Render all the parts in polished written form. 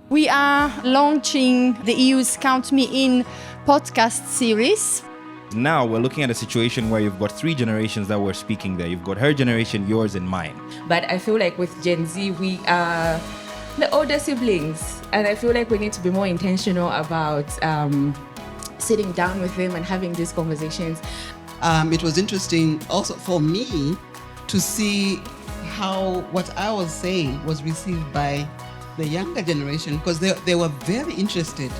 We are launching the EU's Count Me In podcast series. Now we're looking at a situation where you've got three generations that were speaking there. You've got her generation, yours, and mine. But I feel like with Gen Z, we are the older siblings. And I feel like we need to be more intentional about sitting down with them and having these conversations. It was interesting also for me to see how what I was saying was received by the younger generation, because they were very interested.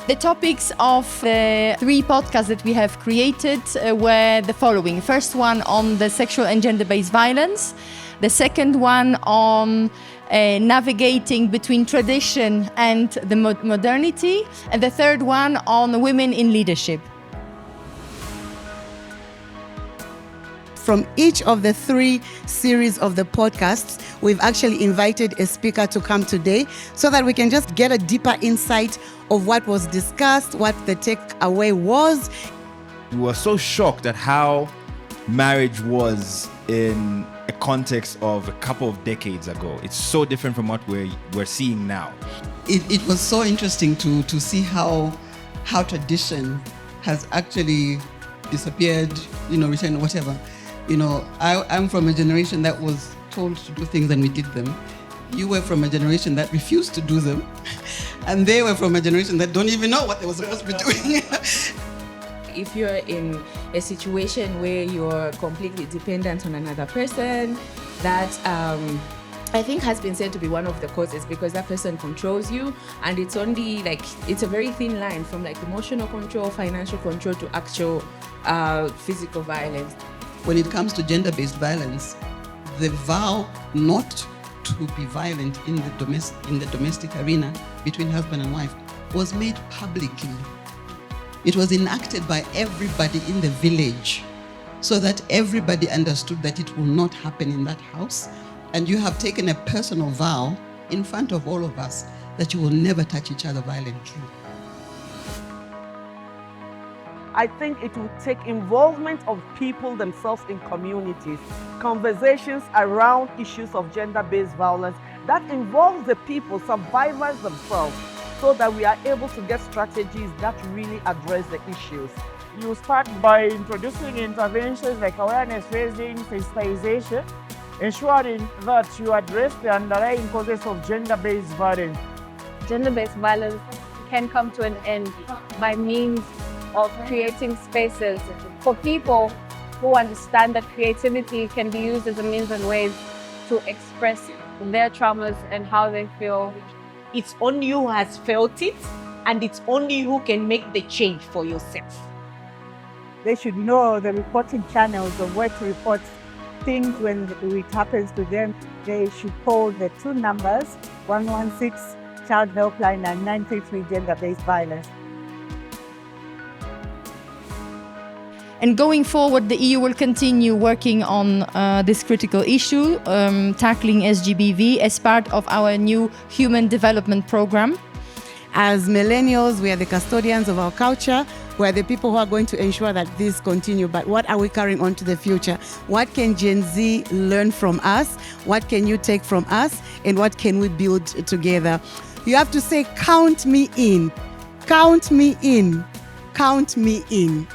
The topics of the three podcasts that we have created were the following. First one on the sexual and gender-based violence. The second one on navigating between tradition and the modernity. And the third one on women in leadership. From each of the three series of the podcasts, we've actually invited a speaker to come today so that we can just get a deeper insight of what was discussed, what the takeaway was. We were so shocked at how marriage was in a context of a couple of decades ago. It's so different from what we're seeing now. It was so interesting to see how tradition has actually disappeared, returned, whatever. I'm from a generation that was told to do things and we did them. You were from a generation that refused to do them. And they were from a generation that don't even know what they were supposed to be doing. If you're in a situation where you're completely dependent on another person, that I think has been said to be one of the causes, because that person controls you, and it's only it's a very thin line from emotional control, financial control to actual physical violence. When it comes to gender-based violence, the vow not to be violent in the domestic arena between husband and wife was made publicly. It was enacted by everybody in the village so that everybody understood that it will not happen in that house. And you have taken a personal vow in front of all of us that you will never touch each other violently. I think it will take involvement of people themselves in communities, conversations around issues of gender-based violence that involves the people, survivors themselves, so that we are able to get strategies that really address the issues. You start by introducing interventions like awareness raising, sensitization, ensuring that you address the underlying causes of gender-based violence. Gender-based violence can come to an end by means of creating spaces for people who understand that creativity can be used as a means and ways to express their traumas and how they feel. It's only you who has felt it, and it's only you who can make the change for yourself. They should know the reporting channels of where to report things when it happens to them. They should call the two numbers, 116 Child Helpline and 933 Gender-Based Violence. And going forward, the EU will continue working on this critical issue, tackling SGBV as part of our new Human Development Program. As millennials, we are the custodians of our culture. We are the people who are going to ensure that this continue. But what are we carrying on to the future? What can Gen Z learn from us? What can you take from us? And what can we build together? You have to say, count me in, count me in, count me in.